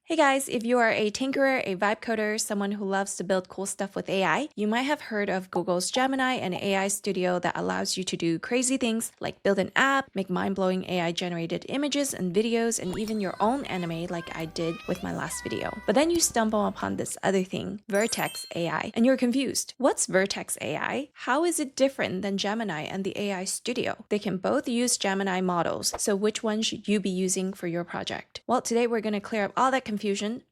Hey guys, if you are a tinkerer, a vibe coder, someone who loves to build cool stuff with AI, you might have heard of Google's Gemini, an AI studio that allows you to do crazy things like build an app, make mind-blowing AI-generated images and videos, and even your own anime like I did with my last video. But then you stumble upon this other thing, Vertex AI, and you're confused. What's Vertex AI? How is it different than Gemini and the AI studio? They can both use Gemini models, so which one should you be using for your project? Well, today we're going to clear up all that confusion.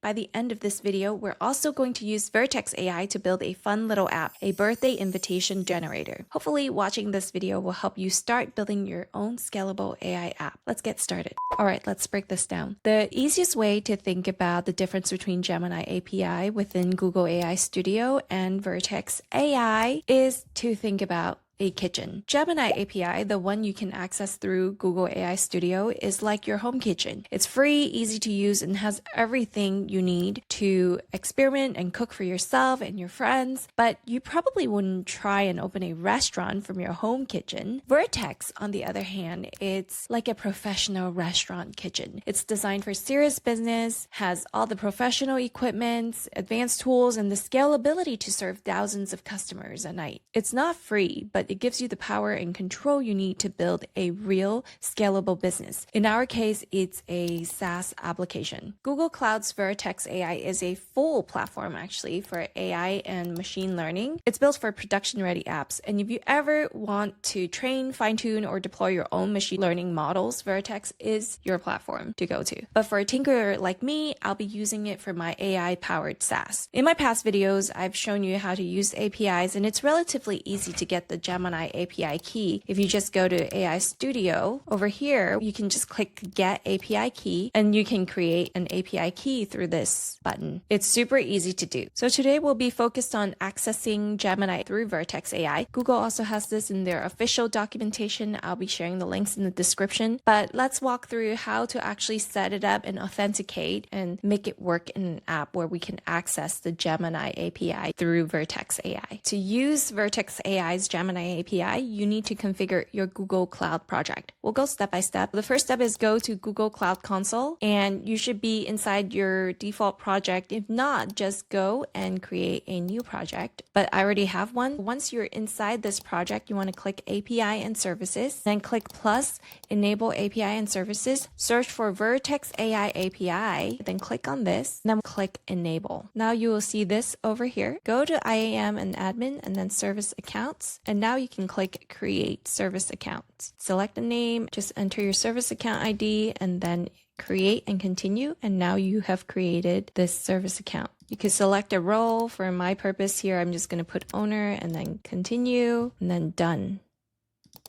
By the end of this video, we're also going to use Vertex AI to build a fun little app, a birthday invitation generator. Hopefully, watching this video will help you start building your own scalable AI app. Let's get started. All right, let's break this down. The easiest way to think about the difference between Gemini API within Google AI Studio and Vertex AI is to think about a kitchen. Gemini API, the one you can access through Google AI Studio, is like your home kitchen. It's free, easy to use, and has everything you need to experiment and cook for yourself and your friends, but you probably wouldn't try and open a restaurant from your home kitchen. Vertex, on the other hand, it's like a professional restaurant kitchen. It's designed for serious business, has all the professional equipment, advanced tools, and the scalability to serve thousands of customers a night. It's not free, but it gives you the power and control you need to build a real scalable business. In our case, it's a SaaS application. Google Cloud's Vertex AI is a full platform actually for AI and machine learning. It's built for production-ready apps. And if you ever want to train, fine-tune, or deploy your own machine learning models, Vertex is your platform to go to. But for a tinkerer like me, I'll be using it for my AI-powered SaaS. In my past videos, I've shown you how to use APIs, and it's relatively easy to get the Gemini API key. If you just go to AI Studio, over here, you can just click Get API Key, and you can create an API key through this button. It's super easy to do. So today we'll be focused on accessing Gemini through Vertex AI. Google also has this in their official documentation. I'll be sharing the links in the description. But let's walk through how to actually set it up and authenticate and make it work in an app where we can access the Gemini API through Vertex AI. To use Vertex AI's Gemini API, you need to configure your Google Cloud project. We'll go step by step. The first step is go to Google Cloud Console, and you should be inside your default project. If not, just go and create a new project. But I already have one. Once you're inside this project, you want to click API and Services, then click plus, Enable API and Services, search for Vertex AI API, then click on this, then click Enable. Now you will see this over here. Go to IAM and Admin, and then Service Accounts, and now you can click Create Service Account. Select a name, just enter your service account ID, and then create and continue. And now you have created this service account. You can select a role. For my purpose here, I'm just going to put owner and then continue and then done.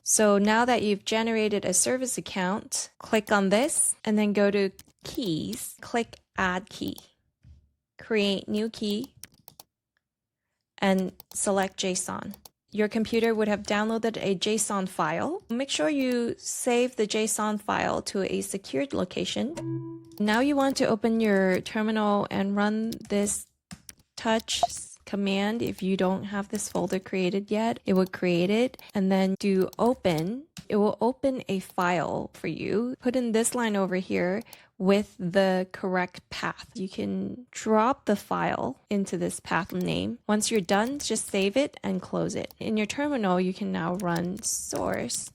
So now that you've generated a service account, click on this and then go to keys, click add key, create new key, and select JSON. Your computer would have downloaded a JSON file. Make sure you save the JSON file to a secured location. Now you want to open your terminal and run this touch command. If you don't have this folder created yet, it would create it, and then do open. It will open a file for you. Put in this line over here with the correct path. You can drop the file into this path name. Once you're done, just save it and close it. In your terminal, you can now run source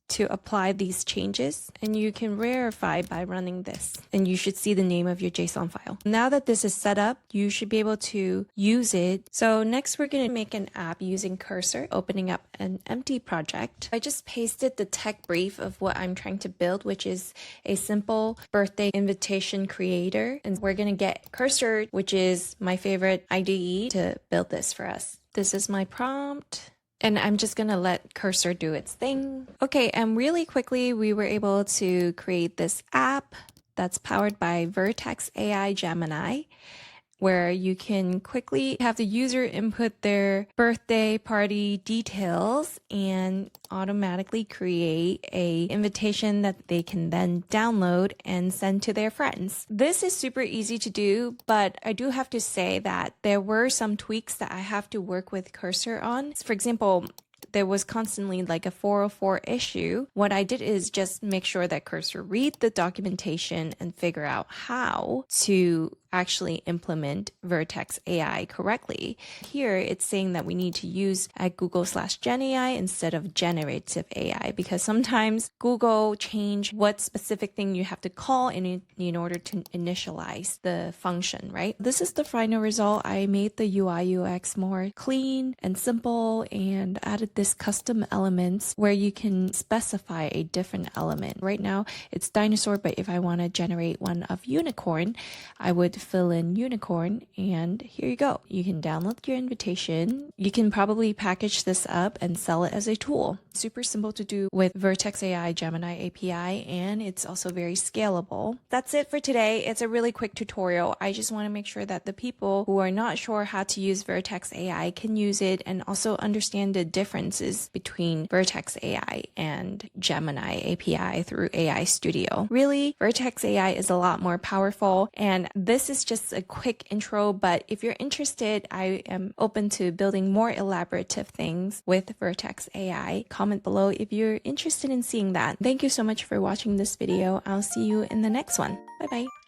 to apply these changes, and you can verify by running this, and you should see the name of your JSON file. Now that this is set up, you should be able to use it. So next we're going to make an app using Cursor, opening up an empty project. I just pasted the tech brief of what I'm trying to build, which is a simple birthday invitation creator, and we're going to get Cursor, which is my favorite IDE, to build this for us. This is my prompt. And I'm just going to let Cursor do its thing. Okay, and really quickly, we were able to create this app that's powered by Vertex AI Gemini, where you can quickly have the user input their birthday party details and automatically create an invitation that they can then download and send to their friends. This is super easy to do, but I do have to say that there were some tweaks that I have to work with Cursor on. For example, there was constantly like a 404 issue. What I did is just make sure that Cursor read the documentation and figure out how to actually implement Vertex AI correctly. Here, it's saying that we need to use at Google/Gen AI instead of generative AI, because sometimes Google change what specific thing you have to call in order to initialize the function, right? This is the final result. I made the UI UX more clean and simple and added this custom elements where you can specify a different element. Right now it's dinosaur, but if I want to generate one of unicorn, I would fill in unicorn, and here you go. You can download your invitation. You can probably package this up and sell it as a tool. Super simple to do with Vertex AI Gemini API, and it's also very scalable. That's it for today. It's a really quick tutorial. I just want to make sure that the people who are not sure how to use Vertex AI can use it and also understand the differences between Vertex AI and Gemini API through AI Studio. Really, Vertex AI is a lot more powerful, and this is just a quick intro, but if you're interested, I am open to building more elaborative things with Vertex AI. Comment below if you're interested in seeing that. Thank you so much for watching this video. I'll see you in the next one. Bye bye.